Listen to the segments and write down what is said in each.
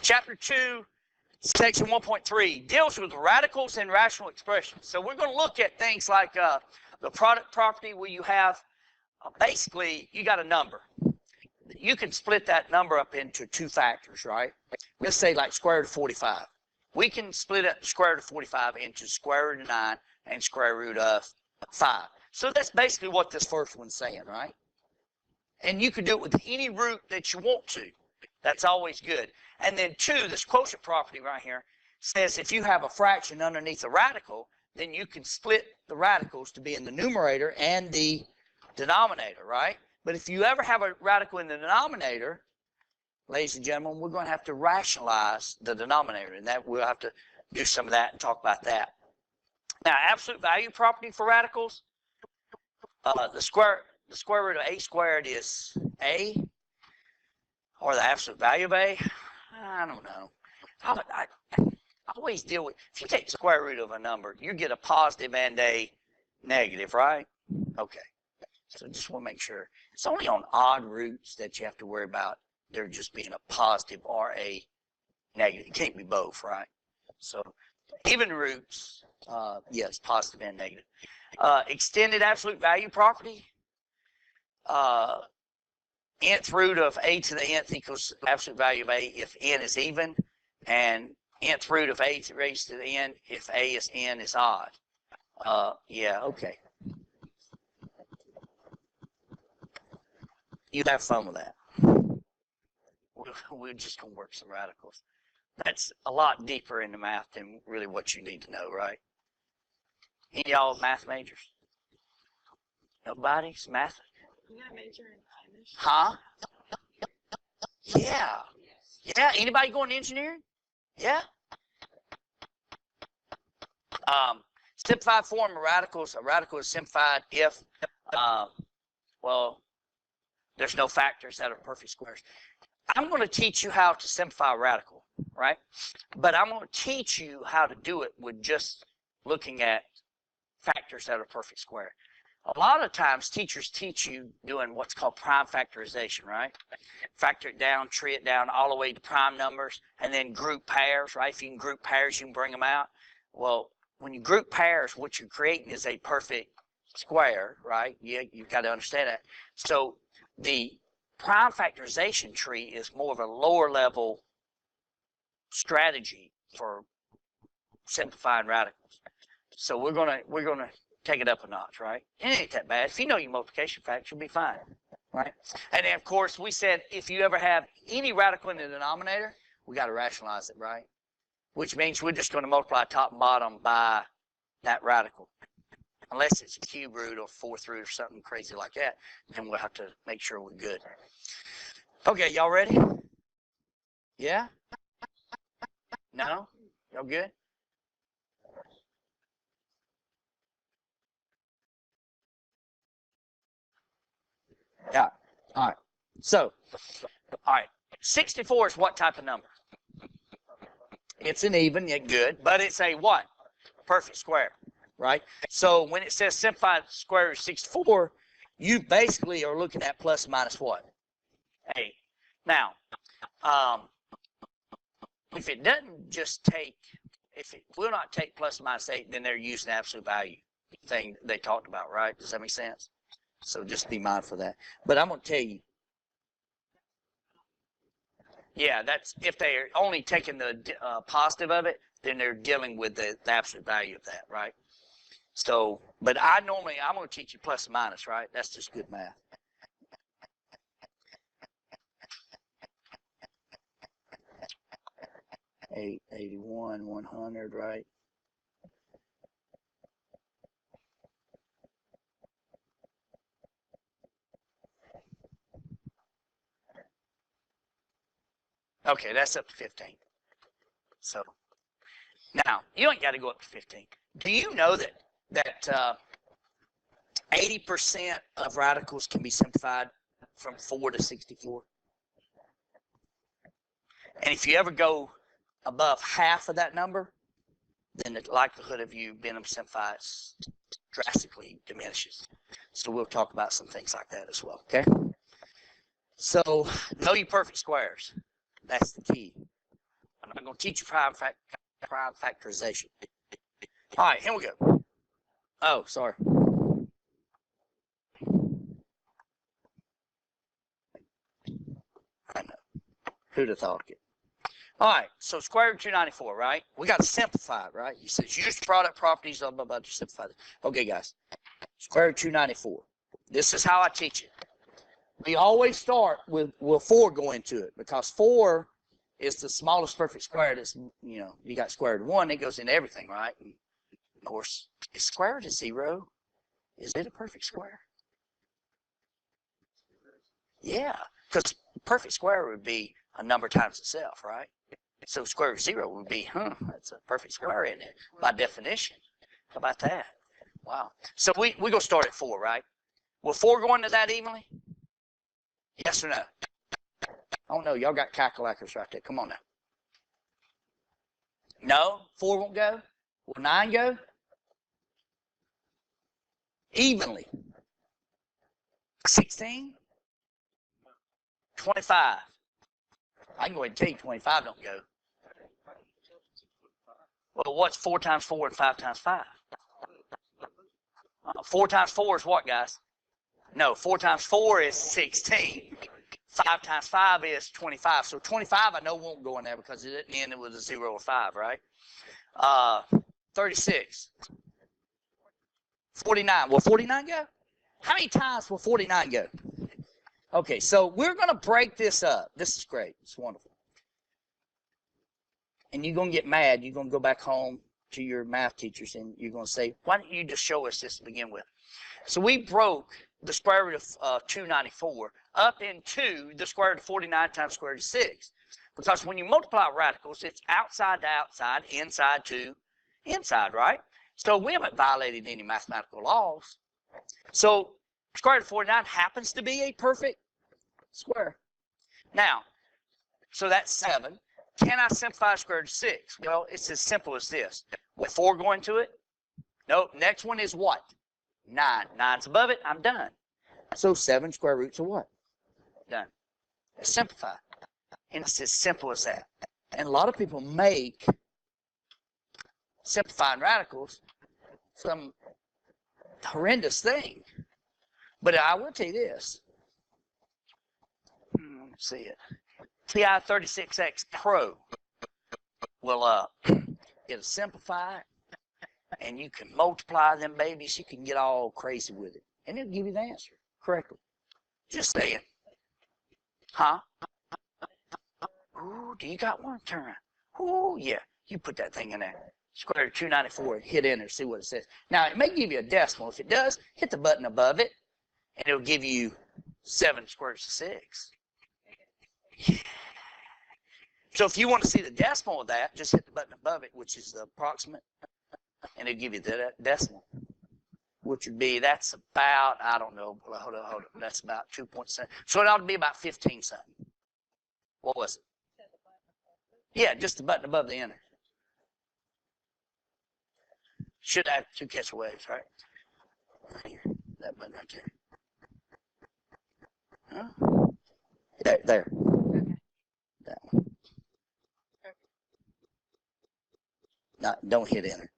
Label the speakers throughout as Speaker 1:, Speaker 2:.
Speaker 1: Chapter 2, Section 1.3 deals with radicals and rational expressions. So we're going to look at things like the product property where you have, basically, you got a number. You can split that number up into two factors, right? Let's say like square root of 45. We can split up square root of 45 into square root of 9 and square root of 5. So that's basically what this first one's saying, right? And you can do it with any root that you want to. That's always good. And then 2, this quotient property right here says if you have a fraction underneath a radical, then you can split the radicals to be in the numerator and the denominator, right? But if you ever have a radical in the denominator, ladies and gentlemen, we're going to have to rationalize the denominator, and that we'll have to do some of that and talk about that. Now, absolute value property for radicals, the square root of a squared is a, or the absolute value of a. I don't know. I always deal with, if you take the square root of a number, you get a positive and a negative, right? Okay. So just want to make sure. It's only on odd roots that you have to worry about there just being a positive or a negative. It can't be both, right? So even roots, yes, positive and negative. Extended absolute value property. Nth root of a to the nth equals absolute value of a if n is even, and nth root of a raised to the n if a is n is odd. Yeah, okay. You'd have fun with that. We're just going to work some radicals. That's a lot deeper into math than really what you need to know, right? Any of y'all math majors? Nobody's math?
Speaker 2: You got a major in Irish?
Speaker 1: Huh? Yeah. Yeah. Anybody going to engineering? Yeah. Simplified form of radicals. A radical is simplified if, well, there's no factors that are perfect squares. I'm going to teach you how to simplify a radical, right? But I'm going to teach you how to do it with just looking at factors that are perfect square. A lot of times teachers teach you doing what's called prime factorization, right? Factor it down, tree it down all the way to prime numbers, and then group pairs, right? If you can group pairs, you can bring them out. Well, when you group pairs, what you're creating is a perfect square, right? You've got to understand that. So the prime factorization tree is more of a lower level strategy for simplifying radicals. So we're gonna take it up a notch, right? It ain't that bad. If you know your multiplication factor, you'll be fine, right? And then of course we said if you ever have any radical in the denominator, we got to rationalize it, right? Which means we're just going to multiply top and bottom by that radical. Unless it's a cube root or fourth root or something crazy like that, then we'll have to make sure we're good. Okay, y'all ready? Yeah? No? Y'all good? Yeah. All right. So, all right. 64 is what type of number? It's an even, yeah, good, but it's a what? Perfect square, right? So when it says simplified square root of 64, you basically are looking at plus minus what? 8. Now, if it doesn't just take, if it will not take plus minus 8, then they're using absolute value thing they talked about, right? Does that make sense? So just be mindful of that. But I'm going to tell you, yeah, that's if they're only taking the positive of it, then they're dealing with the absolute value of that, right? So, but I'm going to teach you plus and minus, right? That's just good math. $8, $81, $100, right? Okay, that's up to 15. So now you ain't got to go up to 15. Do you know that 80% of radicals can be simplified from 4 to 64? And if you ever go above half of that number, then the likelihood of you being able to simplify drastically diminishes. So we'll talk about some things like that as well, okay? So know your perfect squares. That's the key. I'm going to teach you prime factorization. All right, here we go. Oh, sorry. I know. Who'd have thought it? All right, so square root of 294, right? We got to simplify it, right? You said use product properties, blah, blah, blah, to simplify it. Okay, guys. Square root of 294. This is how I teach it. We always start with 4 go into it because 4 is the smallest perfect square. That's, you know, you got square root of 1, it goes into everything, right? And of course, is square root of 0? Is it a perfect square? Yeah, because perfect square would be a number times itself, right? So square root of 0 would be, that's a perfect square in it by definition. How about that? Wow. So we going to start at 4, right? Will 4 go into that evenly? Yes or no? Oh, no. Y'all got calculators right there. Come on now. No? 4 won't go? Will 9 go? Evenly. 16? 25. I can go ahead and tell you 25 don't go. Well, what's 4 times 4 and 5 times 5? 4 times 4 is what, guys? No, 4 times 4 is 16. 5 times 5 is 25. So 25 I know won't go in there because it didn't end with a 0 or 5, right? 36. 49. Will 49 go? How many times will 49 go? Okay, so we're going to break this up. This is great. It's wonderful. And you're going to get mad. You're going to go back home to your math teachers and you're going to say, why don't you just show us this to begin with? So we broke the square root of 294 up into the square root of 49 times square root of 6. Because when you multiply radicals, it's outside to outside, inside to inside, right? So we haven't violated any mathematical laws. So square root of 49 happens to be a perfect square. Now, so that's 7. Can I simplify square root of 6? Well, it's as simple as this. With 4 going to it? Nope. Next one is what? 9. 9's above it. I'm done. So 7 square roots of what? Done. Simplify. And it's as simple as that. And a lot of people make simplifying radicals some horrendous thing. But I will tell you this. Let's see it. TI-36X Pro will it'll simplify it, and you can multiply them babies. You can get all crazy with it, and it'll give you the answer correctly. Just saying. Huh? Ooh, do you got one? Turn around. Ooh, yeah. You put that thing in there. Square root of 294 and hit enter, see what it says. Now, it may give you a decimal. If it does, hit the button above it, and it'll give you 7 square roots of 6. So if you want to see the decimal of that, just hit the button above it, which is the approximate, and it'll give you the decimal, which would be, that's about, I don't know, hold on, that's about 2.7. So it ought to be about 15 something. What was it? Yeah, just the button above the enter. Should have 2 catch waves, right? Right here, that button right there. Huh? There. That one. No, don't hit enter.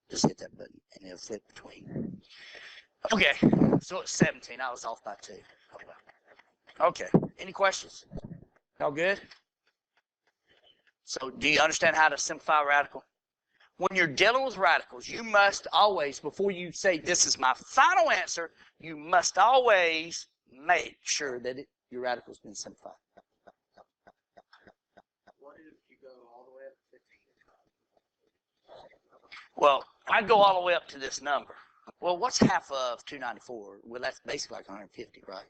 Speaker 1: Just hit that button and it'll flip between. Okay, so it's 17. I was off by 2. Okay, any questions? All good? So do you understand how to simplify a radical? When you're dealing with radicals, you must always, before you say this is my final answer, you must always make sure that your radical's been simplified.
Speaker 3: What if you go all the way up to 15?
Speaker 1: Well, I go all the way up to this number. Well, what's half of 294? Well, that's basically like 150, right?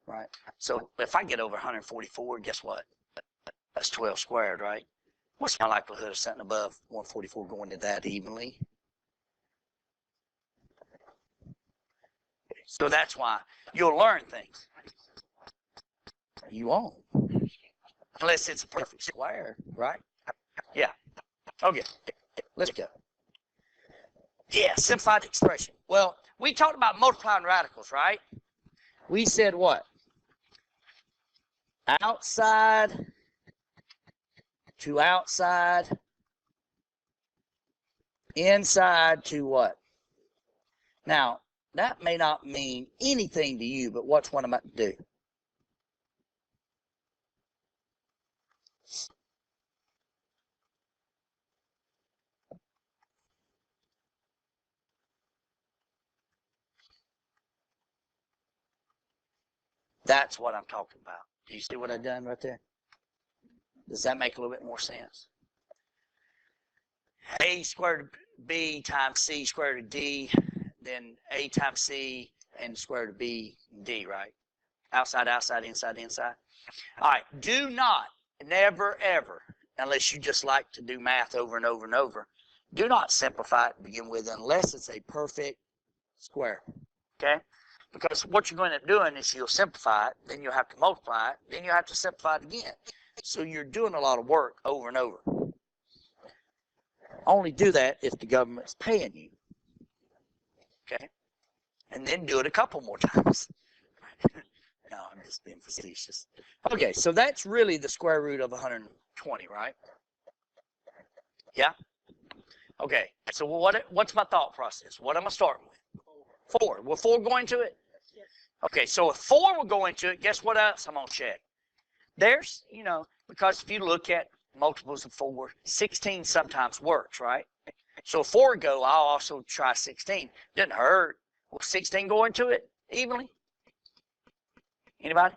Speaker 1: Right. So if I get over 144, guess what? That's 12 squared, right? What's my likelihood of something above 144 going to that evenly? So that's why you'll learn things. You won't. Unless it's a perfect square, right? Yeah. Okay. Let's go. Yeah, simplified expression. Well, we talked about multiplying radicals, right? We said what? Outside to outside, inside to what? Now, that may not mean anything to you, but watch what I'm about to do. That's what I'm talking about. Do you see what I've done right there? Does that make a little bit more sense? A squared root of B times C squared root of D, then A times C and the square root of B and D, right? Outside, outside, inside, inside. All right, do not, never, ever, unless you just like to do math over and over and over, do not simplify it to begin with unless it's a perfect square, okay? Because what you're going to end up doing is you'll simplify it, then you'll have to multiply it, then you'll have to simplify it again. So you're doing a lot of work over and over. Only do that if the government's paying you, okay? And then do it a couple more times. No, I'm just being facetious. Okay, so that's really the square root of 120, right? Yeah? Okay, so what's my thought process? What am I starting with? 4. Will 4 go into it?
Speaker 2: Yes.
Speaker 1: Okay, so if 4 will go into it, guess what else I'm going to check? There's, because if you look at multiples of 4, 16 sometimes works, right? So if 4 go, I'll also try 16. Didn't hurt. Will 16 go into it evenly? Anybody?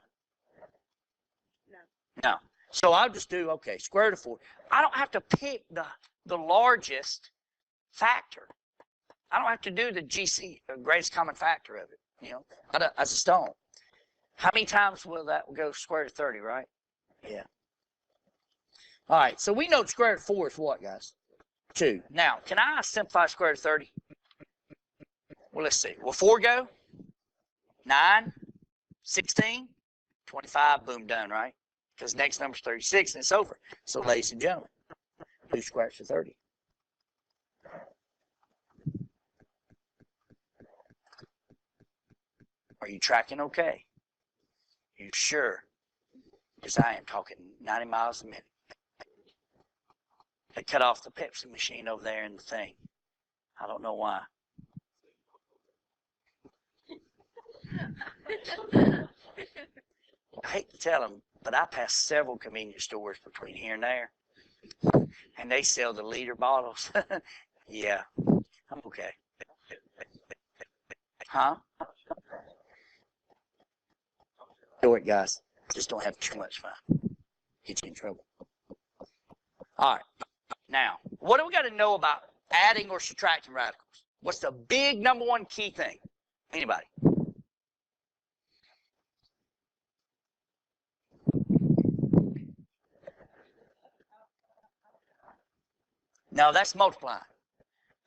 Speaker 2: No.
Speaker 1: No. So I'll just do, okay, square root of 4. I don't have to pick the largest factor. I don't have to do the GC, greatest common factor of it, I just don't. How many times will that go square root of 30, right? Yeah. All right, so we know the square root of 4 is what, guys? 2. Now, can I simplify square root of 30? Well, let's see. Will 4 go? 9, 16, 25, boom, done, right? Because next number is 36 and it's over. So, ladies and gentlemen, 2 square roots of 30. Are you tracking okay? You sure? Because I am talking 90 miles a minute. They cut off the Pepsi machine over there in the thing. I don't know why. I hate to tell them, but I pass several convenience stores between here and there. And they sell the liter bottles. Yeah, I'm okay. Huh? Do it, guys. Just don't have too much fun. Get you in trouble. All right. Now, what do we got to know about adding or subtracting radicals? What's the big number one key thing? Anybody? No, that's multiplying.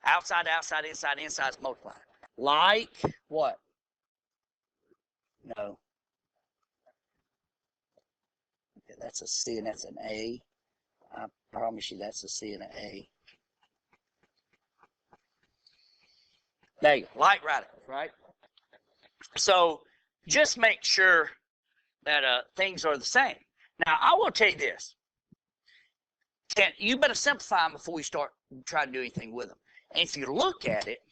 Speaker 1: Outside, outside, inside, inside is multiplying. Like what? No. Okay, that's a C and that's an A. I promise you that's a C and an A. There you go. Like radicals, right? So just make sure that things are the same. Now, I will tell you this. You better simplify them before you start trying to do anything with them. And if you look at it,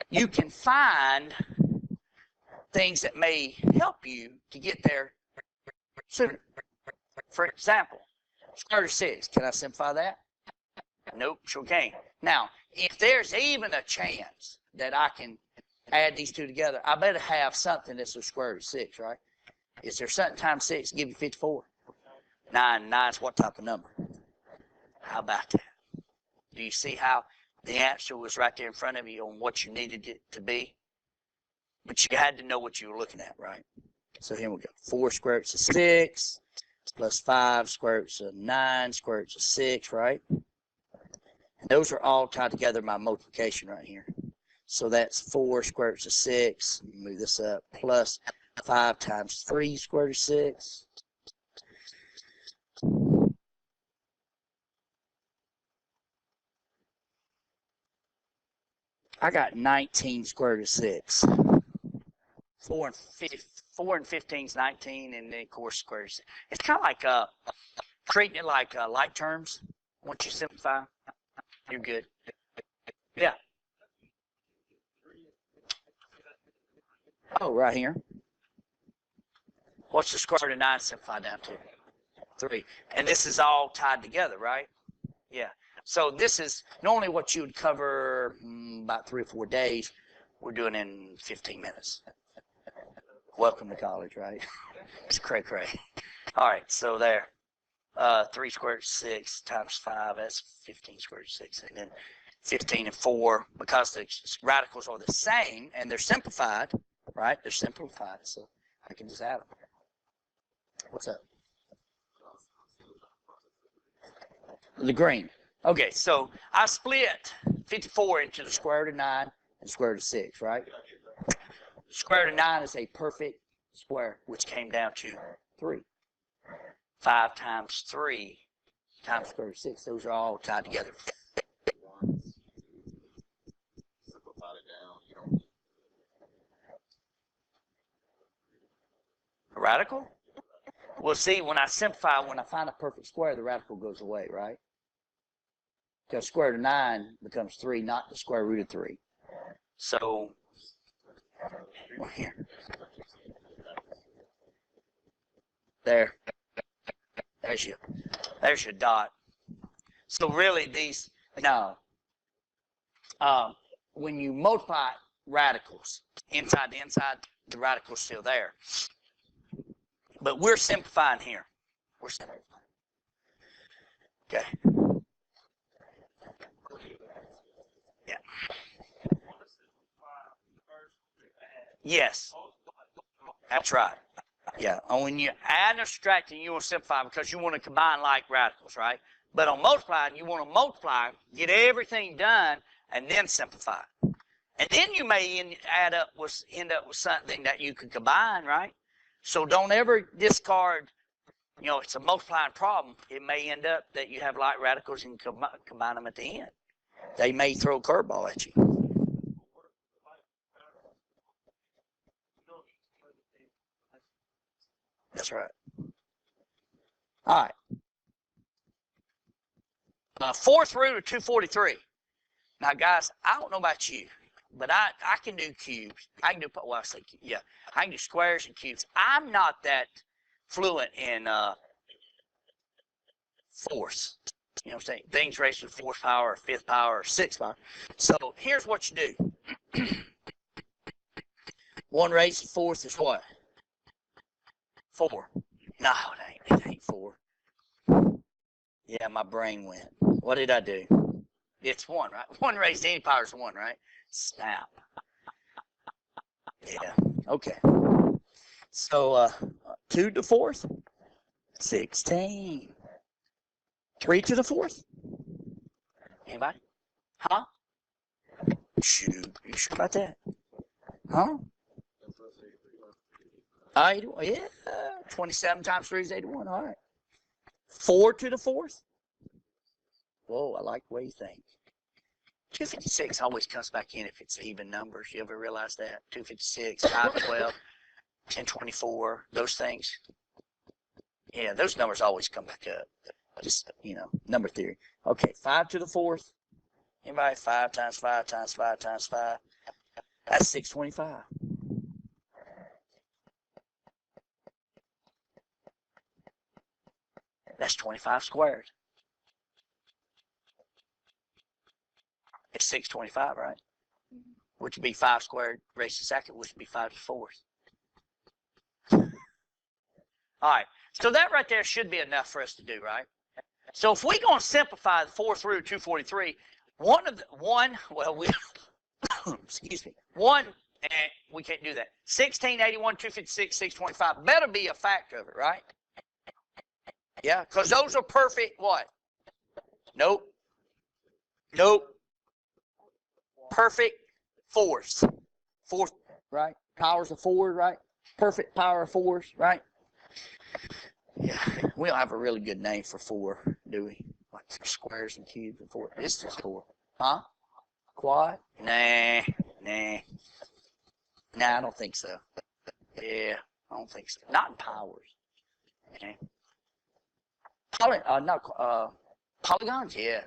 Speaker 1: you can find things that may help you to get there sooner. For example, square root of 6. Can I simplify that? Nope, sure can't. Now, if there's even a chance that I can add these two together, I better have something that's a square root of 6, right? Is there something times 6 give you 54? 9 is what type of number? How about that? Do you see how the answer was right there in front of you on what you needed it to be? But you had to know what you were looking at, right? So here we go. 4 square roots of 6 plus 5 square roots of 9 square roots of 6, right? And those are all tied together by multiplication right here. So that's 4 square roots of 6. Move this up. Plus 5 times 3 square root of 6. I got 19 square root of 6. 4 and 15 is 19, and then of course square root of 6. It's kind of like treating it like like terms. Once you simplify, you're good. Yeah. Oh, right here. What's the square root of 9 simplified down to? 3. And this is all tied together, right? Yeah. So this is normally what you would cover about 3 or 4 days. We're doing in 15 minutes. Welcome to college, right? It's cray cray. All right, so there. 3 squared root 6 times 5, that's 15 squared root 6. And then 15 and 4, because the radicals are the same and they're simplified, right? They're simplified, so I can just add them. What's up? The green. Okay, so I split 54 into the square root of 9 and the square root of 6, right? Square root of 9 is a perfect square, which came down to 3. 5 times 3 times square root of 6. Those are all tied together. A radical? Well, see, when I simplify, when I find a perfect square, the radical goes away, right? Because square root of 9 becomes 3, not the square root of 3. So, here. There. There's your dot. So really these, no. When you multiply radicals, inside to inside, the radical's still there. But we're simplifying here. We're simplifying. Okay. Yeah. Yes. That's right. Yeah. And when you add and subtract, you want to simplify because you want to combine like radicals, right? But on multiplying, you want to multiply, get everything done, and then simplify. And then you may end up with something that you can combine, right? So don't ever discard, it's a multiplying problem. It may end up that you have like radicals and combine them at the end. They may throw a curveball at you. That's right. All right. Fourth root of 243. Now, guys, I don't know about you, but I can do cubes. I can do, well, I say, yeah, I can do squares and cubes. I'm not that fluent in fourths. You know what I'm saying? Things raised to the fourth power, or fifth power, or sixth power. So here's what you do. 1 raised to the fourth is what? 4. No, it ain't 4. Yeah, my brain went. What did I do? It's 1, right? 1 raised to any power is 1, right? Snap. Yeah, okay. So 2 to the 4th, 16. 3 to the 4th? Anybody? Huh? Shoot, you sure about that? Huh? 81, yeah, 27 times 3 is 81, all right. 4 to the 4th? Whoa, I like the way you think. 256 always comes back in if it's even numbers. You ever realize that? 256, 512, 1024, those things. Yeah, those numbers always come back up. Just, number theory. Okay, 5 to the 4th. Anybody? 5 times 5 times 5 times 5. That's 625. That's 25 squared. It's 625, right? Which would be 5 squared raised to the second, which would be 5 to the 4th. All right, so that right there should be enough for us to do, right? So if we're going to simplify the 4th root of 243, excuse me, we can't do that. 1681, 256, 625 better be a factor of it, right? Yeah, because those are perfect what? Nope. Perfect fours. Fourth, right? Powers of 4, right? Perfect power of 4s, right? Yeah, we don't have a really good name for 4, do we? Like squares and cubes and 4. It's just 4. Huh? Quad? Nah, I don't think so. Yeah, I don't think so. Not in powers. Okay. polygons, yeah.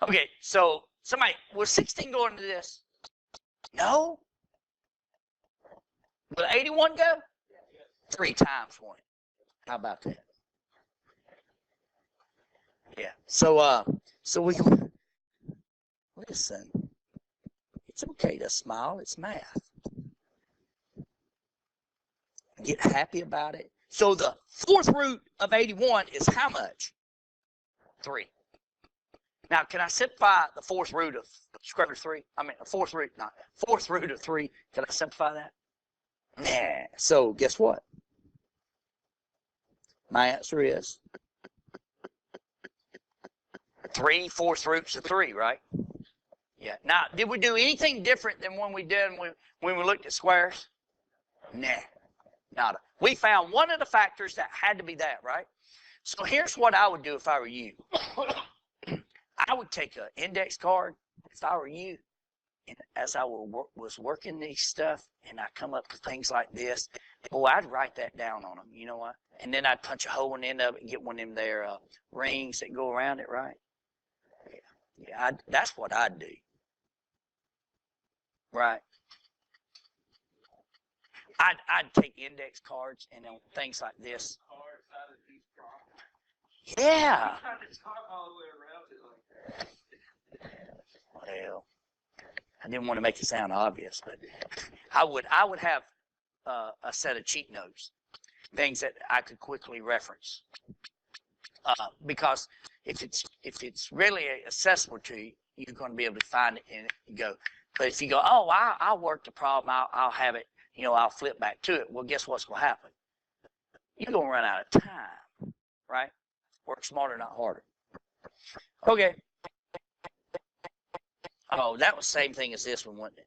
Speaker 1: Okay, so somebody, will 16 go into this? No. Will 81 go? 3 times 1. How about that? Yeah. So we listen. It's okay to smile. It's math. Get happy about it. So the fourth root of 81 is how much? 3. Now, can I simplify the fourth root of square root of 3? I mean, fourth root of 3. Can I simplify that? Nah. So guess what? My answer is 3 fourth roots of 3, right? Yeah. Now, did we do anything different than when we did when we looked at squares? Nah. Nada. We found one of the factors that had to be that, right? So here's what I would do if I were you. I would take an index card if I were you, and as I was working these stuff, and I come up with things like this, boy, I'd write that down on them. You know what? And then I'd punch a hole in the end of it and get one of them there rings that go around it, right? Yeah. That's what I'd do. Right. I'd take index cards and things like this. Yeah. Well, I didn't want to make it sound obvious, but I would have a set of cheat notes, things that I could quickly reference. Because if it's really accessible to you, you're going to be able to find it and go. But if you go, oh, I'll work the problem, I'll have it, I'll flip back to it. Well, guess what's going to happen? You're going to run out of time, right? Work smarter, not harder. Okay. Oh, that was the same thing as this one, wasn't it?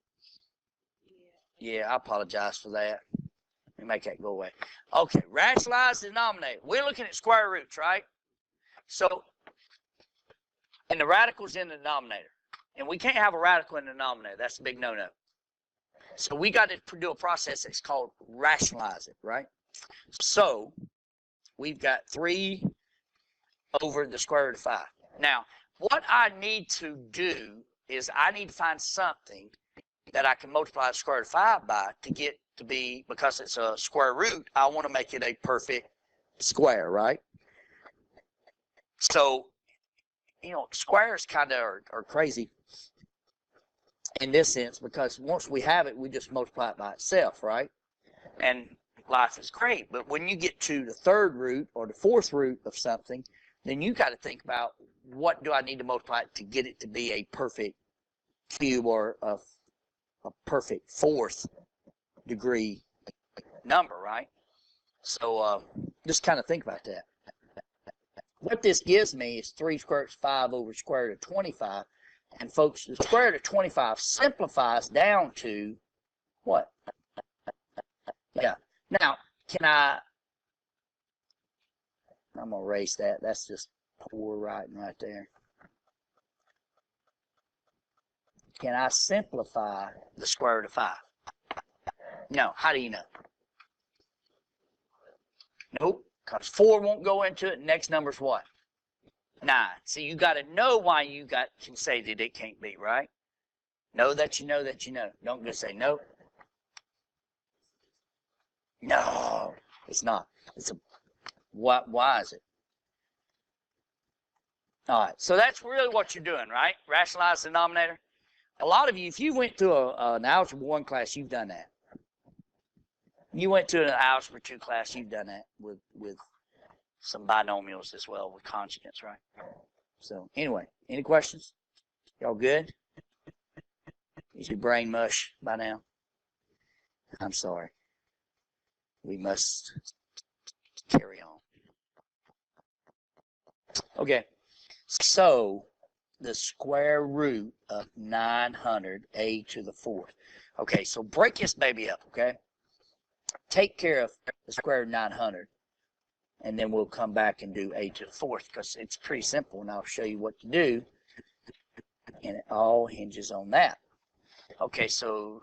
Speaker 1: Yeah, I apologize for that. Let me make that go away. Okay, rationalize the denominator. We're looking at square roots, right? So, and the radical's in the denominator. And we can't have a radical in the denominator. That's a big no-no. So we got to do a process that's called rationalize it, right? So we've got 3 over the square root of 5. Now, what I need to do is I need to find something that I can multiply the square root of 5 by to get to be, because it's a square root, I want to make it a perfect square, right? So, squares kind of are crazy in this sense, because once we have it, we just multiply it by itself, right? And life is great. But when you get to the third root or the fourth root of something, then you got to think about, what do I need to multiply it to get it to be a perfect cube or a perfect fourth degree number, right? So just kind of think about that. What this gives me is 3 squared is 5 over square root of 25. And folks, the square root of 25 simplifies down to what? Yeah. Now, I'm going to erase that. That's just poor writing right there. Can I simplify the square root of 5? No. How do you know? Nope. Because 4 won't go into it. Next number's what? 9. So you got to know why you can say that it can't be, right? Know that you know that you know. Don't just say no. No, it's not. Why is it? All right. So that's really what you're doing, right? Rationalize the denominator. A lot of you, if you went through an Algebra 1 class, you've done that. You went to an Algebra 2 class, you've done that with some binomials as well, with conjugates, right? So anyway, any questions? Y'all good? Is your brain mush by now? I'm sorry. We must carry on. Okay, so the square root of 900 a to the 4th. Okay, so break this baby up, okay? Take care of the square root of 900, and then we'll come back and do a to the 4th, because it's pretty simple, and I'll show you what to do, and it all hinges on that. Okay, so,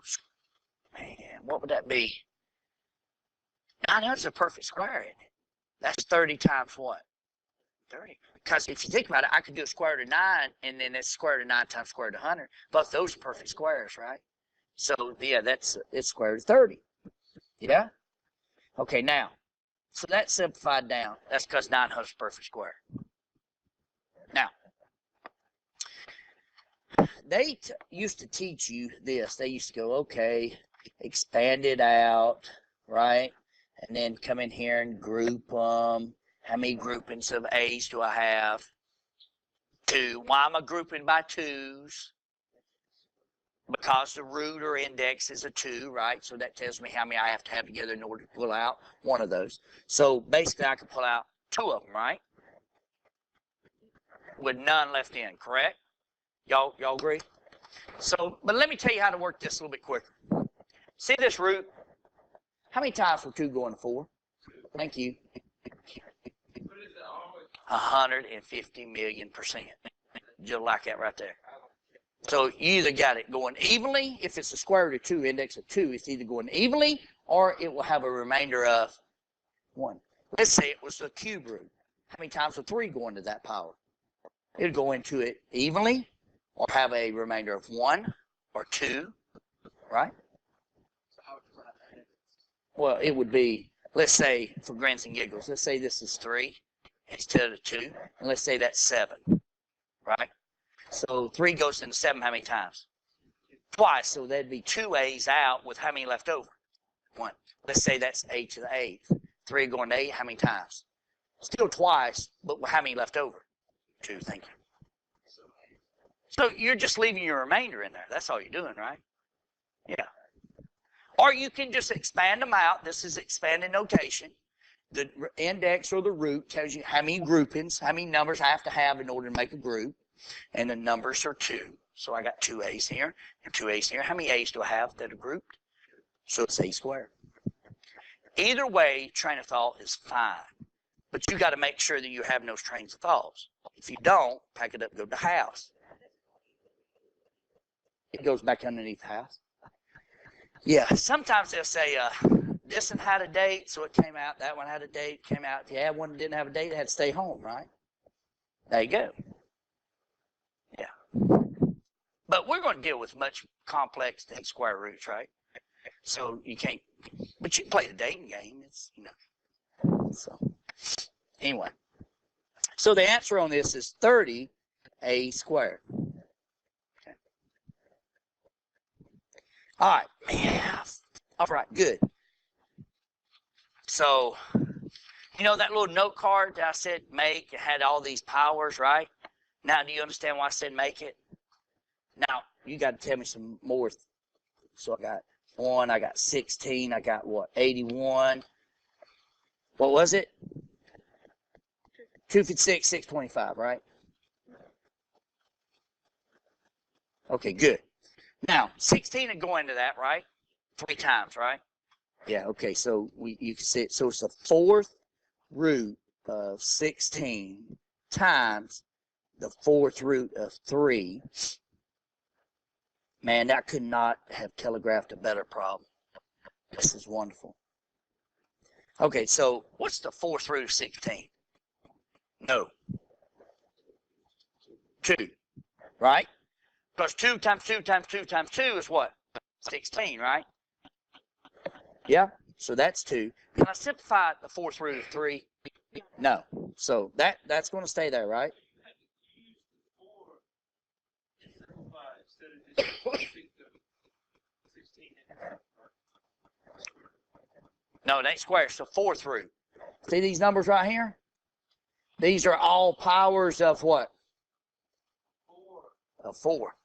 Speaker 1: man, what would that be? 900 is a perfect square, isn't it? That's 30 times what? 30. Because if you think about it, I could do a square root of 9, and then it's square root of 9 times square root of 100. Both those are perfect squares, right? So, yeah, it's square root of 30. Yeah? Okay, now, so that's simplified down. That's because 900 is perfect square. Now, they used to teach you this. They used to go, okay, expand it out, right? And then come in here and group them. How many groupings of A's do I have? 2. Why am I grouping by 2's? Because the root or index is a 2, right? So that tells me how many I have to have together in order to pull out one of those. So basically I can pull out 2 of them, right? With none left in, correct? Y'all agree? So, but let me tell you how to work this a little bit quicker. See this root? How many times will 2 go into 4? Thank you. 150 million%. You'll like that right there. So you either got it going evenly. If it's a square root of 2, index of 2, it's either going evenly or it will have a remainder of 1. Let's say it was the cube root. How many times will 3 go into that power? It'll go into it evenly or have a remainder of 1 or 2, right? Well, it would be, let's say, for grins and giggles, let's say this is 3 instead of 2, and let's say that's 7, right? So 3 goes into 7 how many times? Twice, so that'd be 2 A's out with how many left over? 1. Let's say that's A to the 8th. 3 going to 8 how many times? Still twice, but how many left over? 2, thank you. So you're just leaving your remainder in there. That's all you're doing, right? Yeah. Or you can just expand them out. This is expanded notation. The index or the root tells you how many groupings, how many numbers I have to have in order to make a group. And the numbers are 2. So I got 2 A's here and 2 A's here. How many A's do I have that are grouped? So it's A squared. Either way, train of thought is fine. But you got to make sure that you're having those trains of thoughts. If you don't, pack it up and go to the house. It goes back underneath the house. Yeah, sometimes they'll say, this one had a date, so it came out. That one had a date, came out. If you had one that didn't have a date, it had to stay home, right? There you go. Yeah. But we're going to deal with much complex than square roots, right? So you can't, but you can play the dating game. It's, you know. So anyway. So the answer on this is 30A squared. Okay. All right. Yeah. All right, good. So, you know that little note card that I said make? It had all these powers, right? Now, do you understand why I said make it? Now, you got to tell me some more. So I got 1, I got 16, I got what, 81. What was it? 256, 625, right? Okay, good. Now, 16 would go into that, right? 3 times, right? Yeah, okay, so you can see it. So it's the 4th root of 16 times the 4th root of 3. Man, that could not have telegraphed a better problem. This is wonderful. Okay, so what's the 4th root of 16? No. 2, right? Because 2 times 2 times 2 times 2 is what? 16, right? Yeah, so that's 2. Can I simplify the 4th root of 3? No. So that's going to stay there, right? No, it ain't square. It's the 4th root. See these numbers right here? These are all powers of what? 4. Of 4.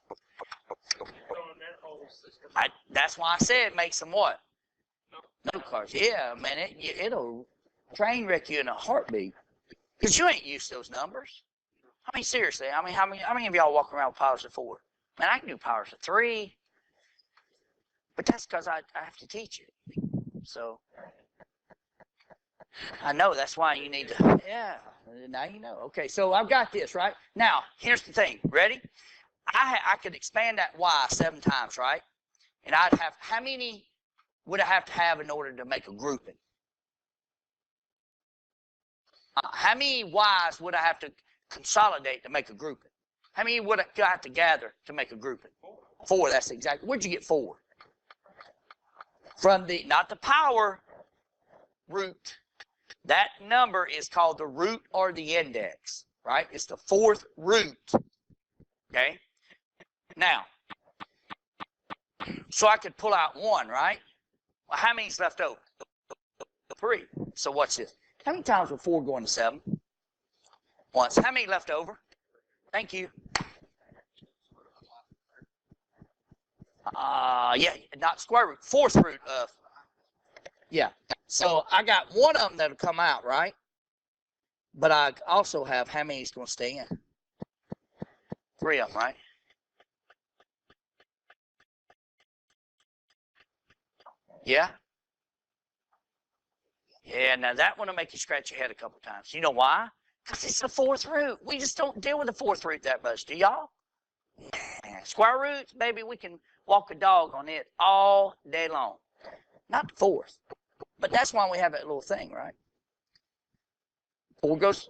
Speaker 1: That's why I said make some what? No cards. Yeah, man, it'll train wreck you in a heartbeat. Because you ain't used to those numbers. I mean, seriously. I mean, how many of y'all walk around with powers of 4? Man, I can do powers of 3. But that's because I have to teach it. So, I know that's why you need to, yeah, now you know. Okay, so I've got this, right? Now, here's the thing. Ready? I could expand that y 7 times, right? And I'd have, how many would I have to have in order to make a grouping? How many y's would I have to consolidate to make a grouping? How many would I have to gather to make a grouping? 4, that's exactly. Where'd you get 4? From the, not the power root. That number is called the root or the index, right? It's the 4th root, okay? Now, so I could pull out 1, right? Well, how many's left over? 3. So watch this. How many times will 4 go into 7? Once. How many left over? Thank you. Yeah, not square root. 4th root of. Yeah. So I got one of them that'll come out, right? But I also have how many is going to stay in? 3 of them, right? Yeah? Yeah, now that one will make you scratch your head a couple times. You know why? Because it's the 4th root. We just don't deal with the 4th root that much, do y'all? Square roots, baby, we can walk a dog on it all day long. Not the 4th. But that's why we have that little thing, right? 4 goes.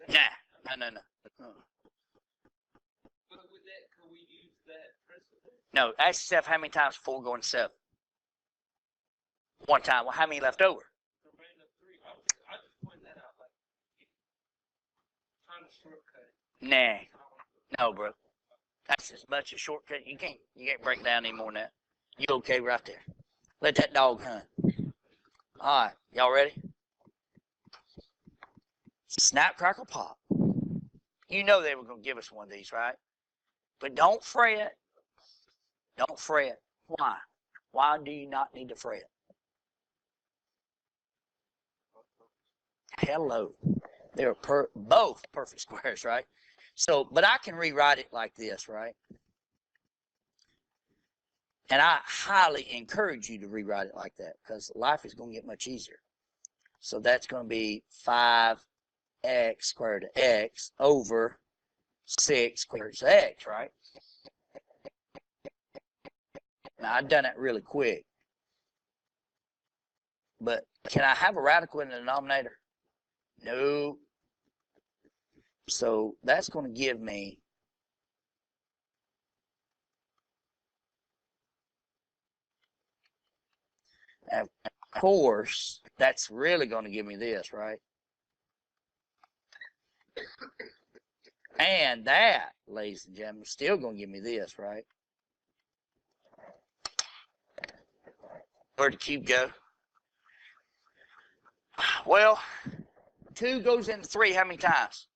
Speaker 1: Nah, no.
Speaker 3: But with that, could we use that principle?
Speaker 1: No, ask yourself how many times 4 go into 7. 1 time. Well, how many left over?
Speaker 3: The random 3. I just point that out, like trying to shortcut it.
Speaker 1: Nah, no, bro. That's as much a shortcut. You can't break down any more than that. You okay right there? Let that dog hunt. All right, y'all ready? Snap, crackle, pop. You know they were going to give us one of these, right? But don't fret. Don't fret. Why? Why do you not need to fret? Hello. They're both perfect squares, right? So, but I can rewrite it like this, right? And I highly encourage you to rewrite it like that because life is going to get much easier. So that's going to be 5x squared of x over 6 squared of x, right? Now, I've done it really quick. But can I have a radical in the denominator? No. So that's going to give me of course, that's really going to give me this, right? And that, ladies and gentlemen, is still going to give me this, right? Where'd the cube go? Well, 2 goes into 3 how many times?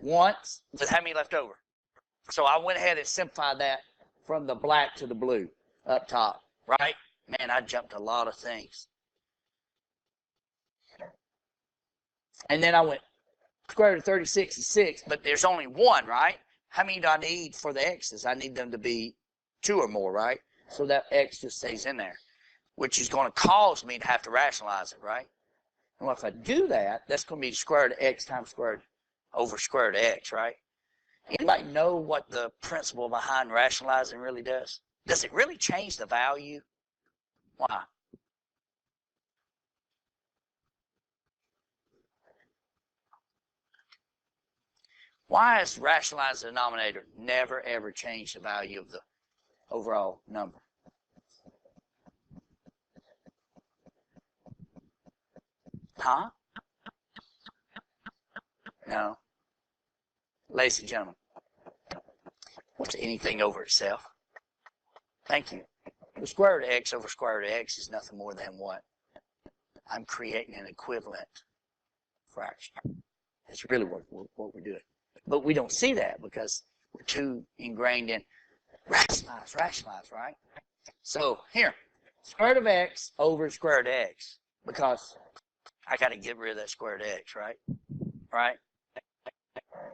Speaker 1: Once. But how many left over? So I went ahead and simplified that from the black to the blue up top, right? Man, I jumped a lot of things. And then I went square root of 36 is 6, but there's only 1, right? How many do I need for the x's? I need them to be 2 or more, right? So that x just stays in there, which is going to cause me to have to rationalize it, right? And if I do that, that's going to be square root of x times square root over square root of x, right? Anybody know what the principle behind rationalizing really does? Does it really change the value? Why? Why is rationalize the denominator never ever change the value of the overall number? Huh? No. Ladies and gentlemen, what's anything over itself? Thank you. The square root of x over square root of x is nothing more than what? I'm creating an equivalent fraction. That's really what we're doing. But we don't see that because we're too ingrained in rationalize, right? So here, square root of x over square root of x, because I got to get rid of that square root of x, right? Right?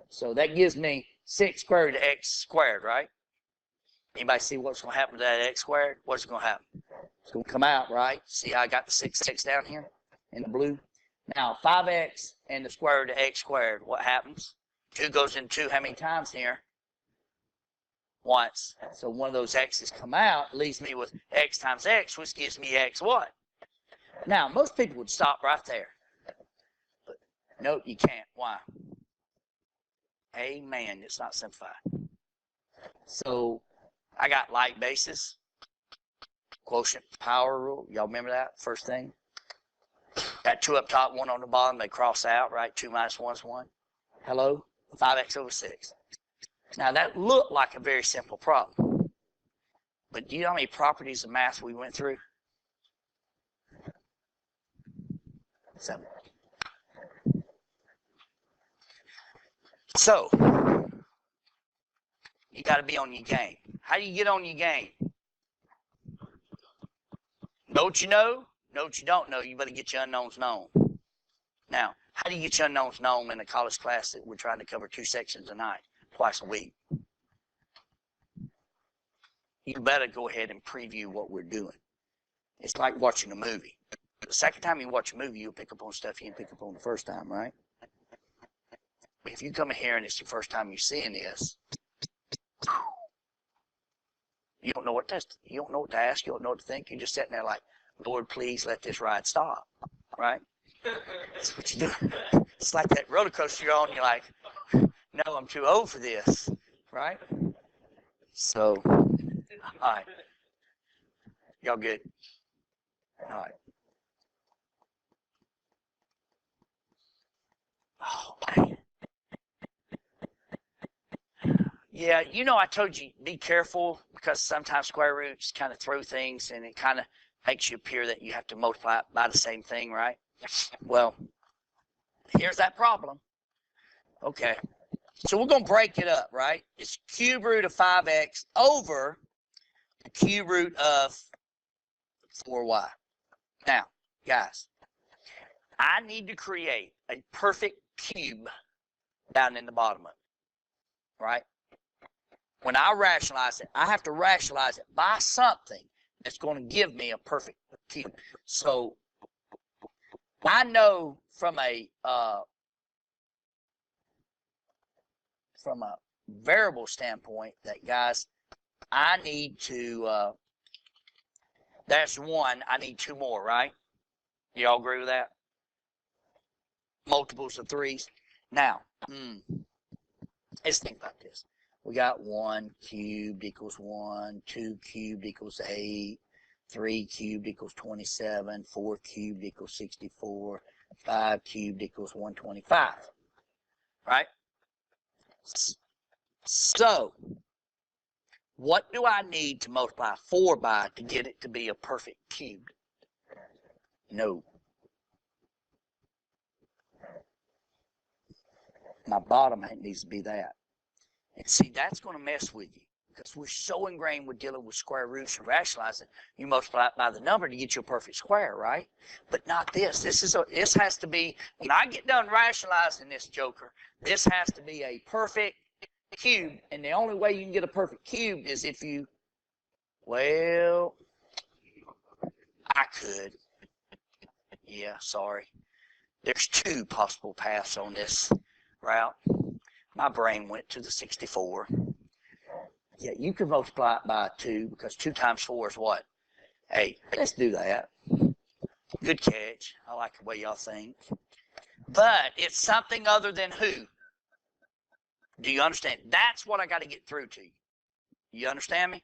Speaker 1: So that gives me 6 square root of x squared, right? Anybody see what's going to happen to that x squared? What's going to happen? It's going to come out, right? See how I got the 6x down here in the blue? Now, 5x and the square root of x squared, what happens? 2 goes into 2 how many times here? once. So one of those x's come out, leaves me with x times x, which gives me x what? Now, most people would stop right there. But nope, you can't. Why? Amen. It's not simplified. So I got like basis, quotient power rule. Y'all remember that first thing? Got 2 up top, 1 on the bottom. They cross out, right? 2 minus 1 is 1. Hello? 5x over 6. Now that looked like a very simple problem. But do you know how many properties of math we went through? 7. So, you got to be on your game. How do you get on your game? Know what you know? Know what you don't know. You better get your unknowns known. Now, how do you get your unknowns known in a college class that we're trying to cover 2 sections a night, twice a week? You better go ahead and preview what we're doing. It's like watching a movie. The second time you watch a movie, you'll pick up on stuff you didn't pick up on the first time, right? But if you come in here and it's the first time you're seeing this, you don't know what to ask, you don't know what to think. You're just sitting there like, Lord, please let this ride stop, right? That's what you do. It's like that roller coaster you're on. You're like, no, I'm too old for this, right? So, all right. Y'all good? All right. Oh, man. Yeah, you know, I told you, be careful because sometimes square roots kind of throw things and it kind of makes you appear that you have to multiply by the same thing, right? Well, here's that problem. Okay, so we're going to break it up, right? It's cube root of 5x over the cube root of 4y. Now, guys, I need to create a perfect cube down in the bottom of it, right? When I rationalize it, I have to rationalize it by something that's going to give me a perfect cube. So I know from a variable standpoint that, guys, I need to, that's 1, I need 2 more, right? Y'all agree with that? Multiples of 3s. Now, let's think about this. We got 1 cubed equals 1, 2 cubed equals 8, 3 cubed equals 27, 4 cubed equals 64, 5 cubed equals 125, right? So, what do I need to multiply 4 by to get it to be a perfect cube? No. My bottom needs to be that. And see, that's going to mess with you because we're so ingrained with dealing with square roots and rationalizing. You multiply it by the number to get you a perfect square, right? But not this. This has to be, when I get done rationalizing this joker, this has to be a perfect cube. And the only way you can get a perfect cube is if you, well, I could. Yeah, sorry. There's 2 possible paths on this route. My brain went to the 64. Yeah, you can multiply it by 2 because 2 times 4 is what? 8. Let's do that. Good catch. I like the way y'all think. But it's something other than who? Do you understand? That's what I got to get through to you. You understand me?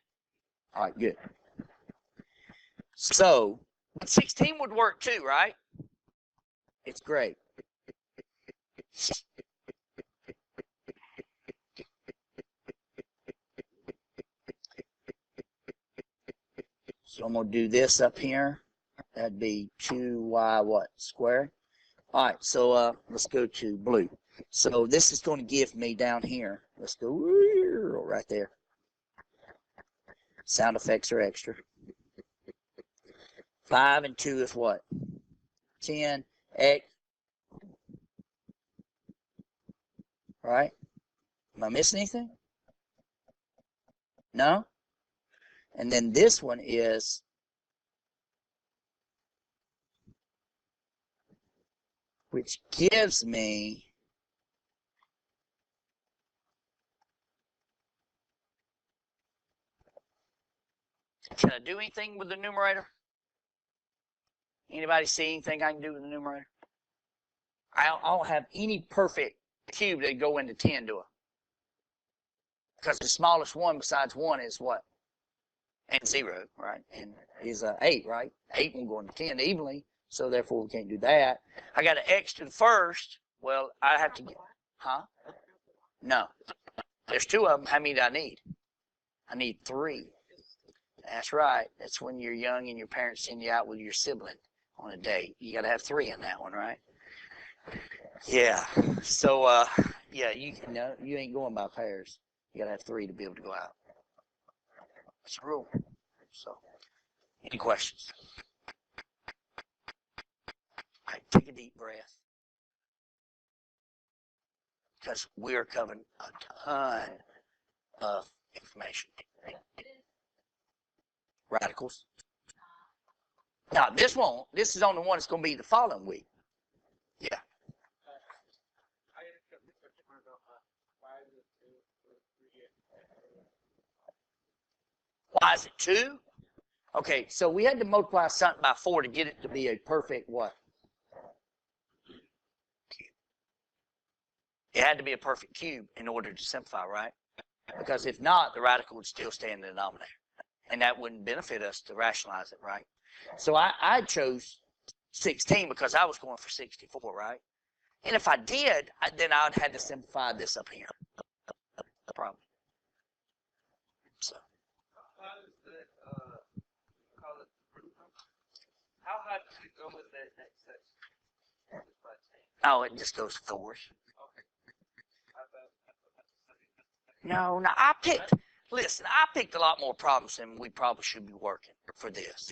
Speaker 1: All right, good. So, 16 would work too, right? It's great. So I'm going to do this up here. That'd be 2y what? Squared. All right, so let's go to blue. So this is going to give me down here. Let's go right there. Sound effects are extra. 5 and 2 is what? 10. X. Right? Am I missing anything? No? And then this one is which gives me can I do anything with the numerator? Anybody see anything I can do with the numerator? I don't have any perfect cube that go into 10, do I? Because the smallest one besides 1 is what? And 0, right? And is 8, right? 8 won't go into 10 evenly, so therefore we can't do that. I got an x to the first. Well, I have to get, huh? No. There's 2 of them. How many do I need? I need 3. That's right. That's when you're young and your parents send you out with your sibling on a date. You got to have 3 in that one, right? Yeah. So, yeah, you ain't going by pairs. You got to have 3 to be able to go out. That's a rule. So, any questions? All right, take a deep breath. Because we're covering a ton of information. Radicals. Now, this won't. This is on the one that's going to be the following week. Yeah. Why is it 2? Okay, so we had to multiply something by 4 to get it to be a perfect what? Cube. It had to be a perfect cube in order to simplify, right? Because if not, the radical would still stay in the denominator. And that wouldn't benefit us to rationalize it, right? So I chose 16 because I was going for 64, right? And if I did, then I would have to simplify this up here. Problem. So.
Speaker 3: How does that, call it root number? How high does it go with that next section?
Speaker 1: Oh, it just goes forward.
Speaker 3: Okay.
Speaker 1: No, listen, I picked a lot more problems than we probably should be working for this.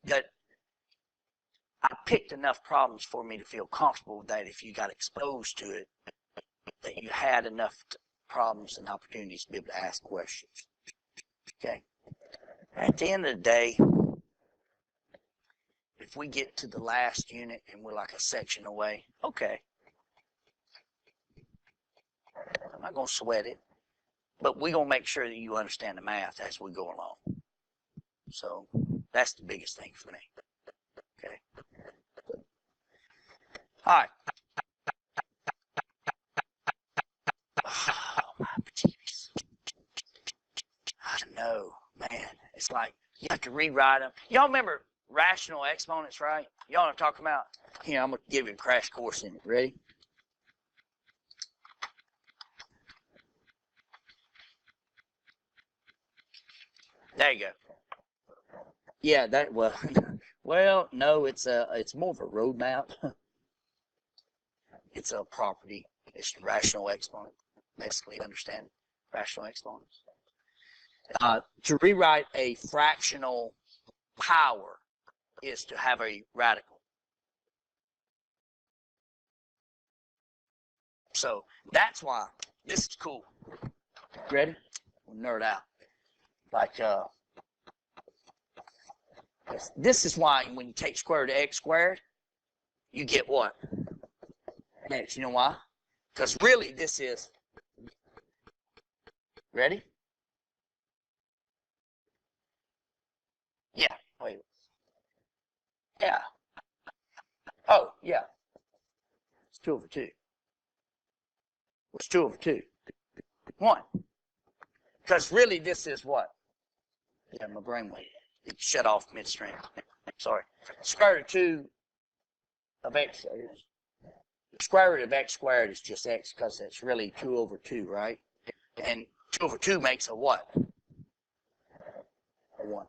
Speaker 1: That I picked enough problems for me to feel comfortable that if you got exposed to it, that you had enough problems and opportunities to be able to ask questions. Okay? At the end of the day, if we get to the last unit and we're like a section away, okay. I'm not going to sweat it. But we're going to make sure that you understand the math as we go along. So that's the biggest thing for me. Okay. All right. Oh, my jeez. I don't know, man. It's like you have to rewrite them. Y'all remember rational exponents, right? Y'all know what I'm talking about? Here, I'm going to give you a crash course in it. Ready? There you go. Yeah, that well, no, it's more of a roadmap. It's a property. It's rational exponent. Basically, understand rational exponents. To rewrite a fractional power is to have a radical. So that's why this is cool. Ready? We'll nerd out. Like, this is why when you take square root of x squared, you get what? X. You know why? Because really this is, ready? Yeah, wait. Yeah. Oh, yeah. It's 2 over 2. What's 2 over 2? 1. Because really this is what? Yeah, my brain went. It shut off midstream. Sorry. Square root of 2 of x. Square root of x squared is just x because it's really 2 over 2, right? And 2 over 2 makes a what? A 1.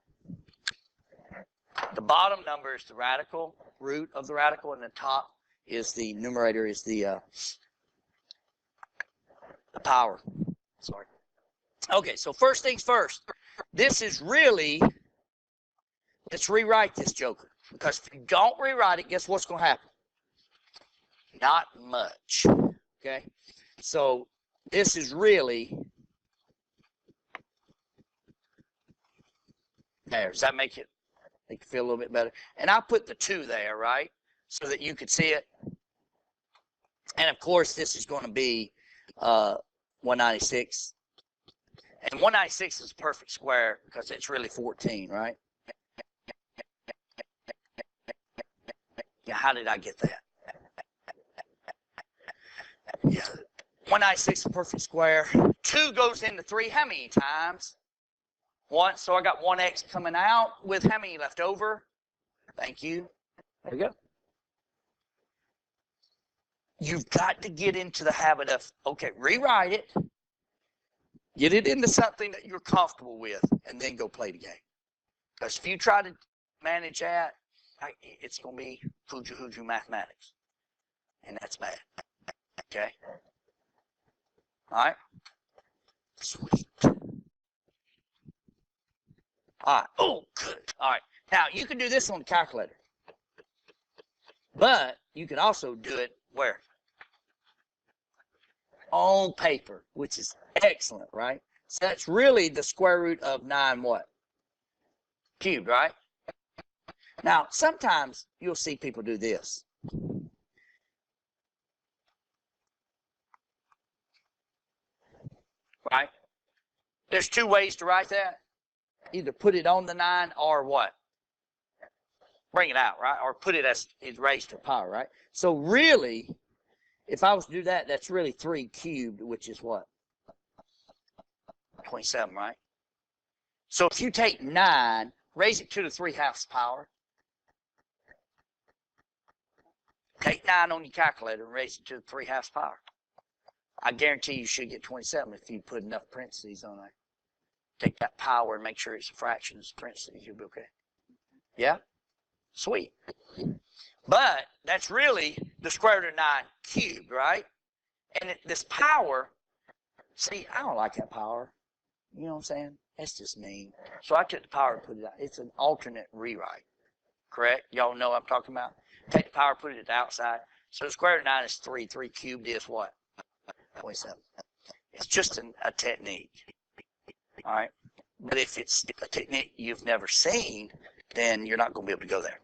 Speaker 1: The bottom number is the radical, root of the radical, and the top is the numerator, is the power. Sorry. Okay, so first things first. This is really, let's rewrite this joker. Because if you don't rewrite it, guess what's going to happen? Not much. Okay? So this is really, there. Does that make you feel a little bit better? And I put the 2 there, right? So that you could see it. And of course, this is going to be 196. And 196 is a perfect square because it's really 14, right? Yeah, how did I get that? Yeah. 196 is a perfect square. 2 goes into 3 how many times? 1. So I got 1x coming out with how many left over? Thank you. There you go. You've got to get into the habit of, okay, rewrite it. Get it into something that you're comfortable with, and then go play the game. Because if you try to manage that, it's going to be hooju mathematics. And that's bad. Okay? All right? Sweet. All right. Oh, good. All right. Now, you can do this on the calculator. But you can also do it where? On paper, which is excellent, right? So that's really the square root of 9 what? Cubed, right? Now, sometimes you'll see people do this. Right? There's 2 ways to write that. Either put it on the 9 or what? Bring it out, right? Or put it as it's raised to power, right? So really, if I was to do that, that's really 3 cubed, which is what? 27, right? So if you take 9, raise it to the 3/2 power. Take 9 on your calculator and raise it to the 3/2 power. I guarantee you should get 27 if you put enough parentheses on there. Take that power and make sure it's a fraction of parentheses. You'll be okay. Yeah? Sweet. But that's really the square root of 9 cubed, right? And this power, see, I don't like that power. You know what I'm saying? That's just mean. So I took the power and put it out. It's an alternate rewrite. Correct? Y'all know what I'm talking about? Take the power, put it at the outside. So the square root of 9 is 3. 3 cubed is what? 27. It's just a technique. All right? But if it's a technique you've never seen, then you're not going to be able to go there.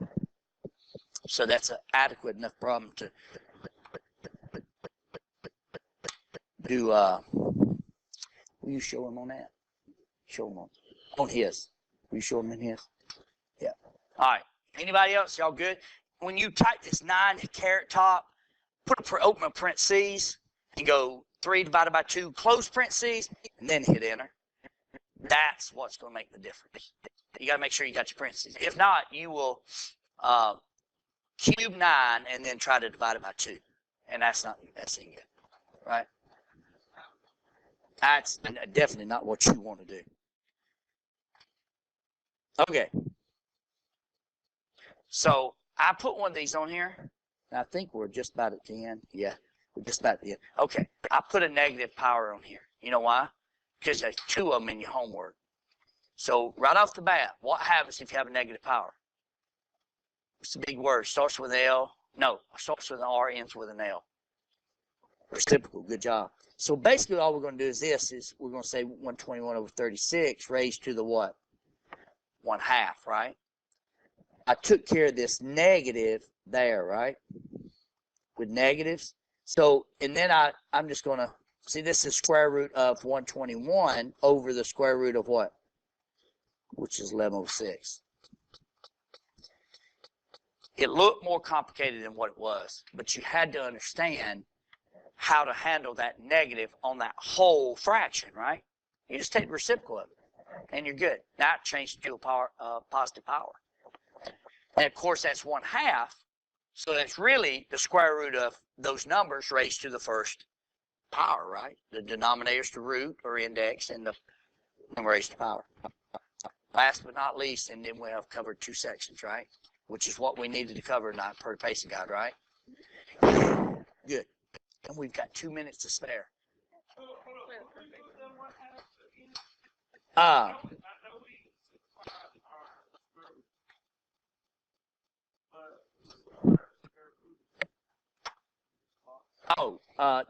Speaker 1: So that's an adequate enough problem to do. Will you show him on that? Show him on his. Will you show him in his? Yeah. All right. Anybody else? Y'all good? When you type this 9 caret top, open a parentheses and go 3 divided by 2, close parentheses, and then hit enter. That's what's going to make the difference. You got to make sure you got your parentheses. If not, you will cube 9 and then try to divide it by 2. And that's not the best thing yet. Right? That's definitely not what you want to do. Okay. So I put one of these on here. I think we're just about at the end. Yeah, we're just about at the end. Okay. I put a negative power on here. You know why? Because there's 2 of them in your homework. So right off the bat, what happens if you have a negative power? It's a big word. Starts with an L. No, starts with an R, ends with an L. Reciprocal. Good job. So basically all we're going to do is this. We're going to say 121 over 36 raised to the what? 1/2, right? I took care of this negative there, right? With negatives. So, and then I'm just going to, see, this is square root of 121 over the square root of what? Which is 1106. It looked more complicated than what it was, but you had to understand how to handle that negative on that whole fraction, right? You just take the reciprocal of it, and you're good. Now it changed to a power, positive power. And of course, that's 1/2, so that's really the square root of those numbers raised to the first power, right? The denominator's the root or index, and the number raised to power. Last but not least, and then we have covered 2 sections, right? Which is what we needed to cover in our per pacing guide, right? Good. And we've got 2 minutes to spare.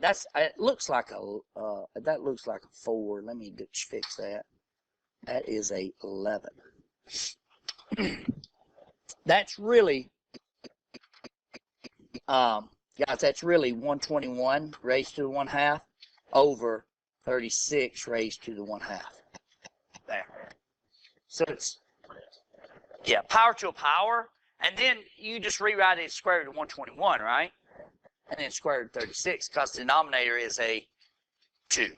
Speaker 1: That's, it looks like that looks like a 4. Let me fix that. That is a 11. That's really, guys, that's really 121 raised to the 1/2 over 36 raised to the 1/2. So it's, yeah, power to a power. And then you just rewrite it square root of 121, right? And then square root of 36, because the denominator is a 2.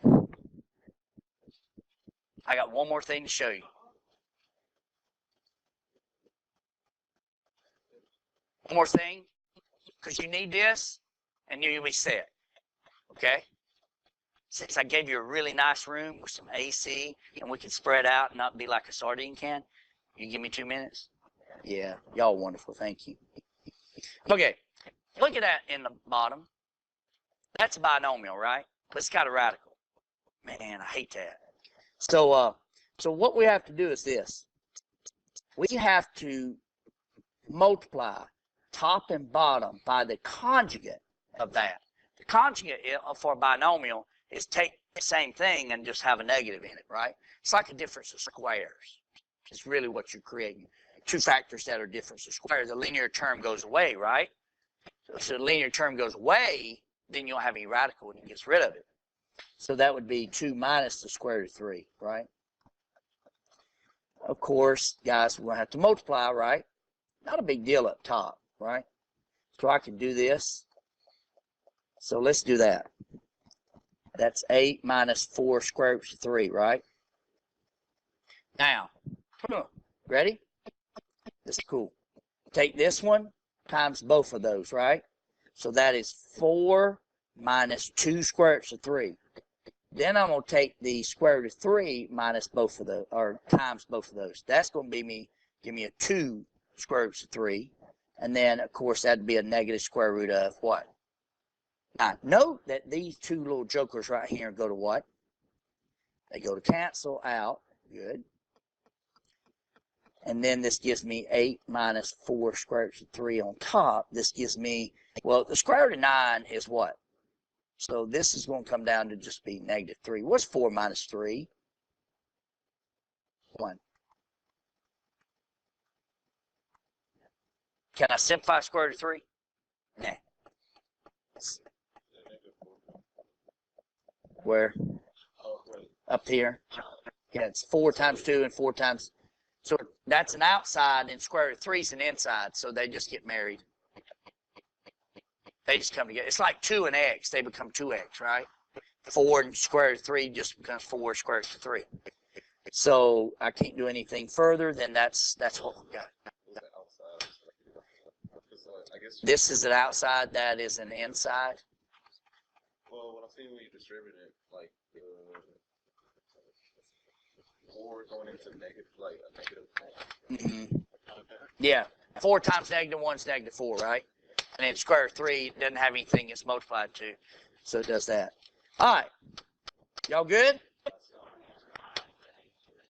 Speaker 1: I got one more thing to show you. One more thing, because you need this, and you'll be set. Okay? Since I gave you a really nice room with some AC, and we can spread out and not be like a sardine can, you give me 2 minutes? Yeah, y'all wonderful. Thank you. Okay, look at that in the bottom. That's a binomial, right? But it's got a radical. Man, I hate that. So what we have to do is this. We have to multiply top and bottom by the conjugate of that. The conjugate for a binomial is take the same thing and just have a negative in it, right? It's like a difference of squares. It's really what you're creating. Two factors that are difference of squares. The linear term goes away, right? So the linear term goes away, then you don't have any radical and it gets rid of it. So that would be 2 minus the square root of 3, right? Of course, guys, we're going to have to multiply, right? Not a big deal up top, right? So I can do this. So let's do that. That's 8 minus 4 square root of 3, right? Now, ready? This is cool. Take this one times both of those, right? So that is 4 minus 2 square roots of 3. Then I'm going to take the square root of 3 minus both of those, or times both of those. That's going to give me a 2 square roots of 3. And then, of course, that'd be a negative square root of what? 9. Note that these two little jokers right here go to what? They go to cancel out. Good. And then this gives me 8 minus 4 square root of 3 on top. This gives me, well, the square root of 9 is what? So this is going to come down to just be negative 3. What's 4 minus 3? 1. Can I simplify square root of 3? Nah. Where? Up here. Yeah, it's 4 times 2 and 4 times. So that's an outside, and square root of 3 is an inside. So they just get married. They just come together. It's like 2 and x. They become 2x, right? 4 and square root of 3 just becomes 4 square root of 3. So I can't do anything further than that's what we got. This is an outside. That is an inside.
Speaker 4: Well, what I'm seeing when you distribute it, like 4 going into negative, like a negative 4.
Speaker 1: Yeah. 4 times negative 1 is negative 4, right? And then square root of 3 doesn't have anything it's multiplied to. So it does that. All right. Y'all good?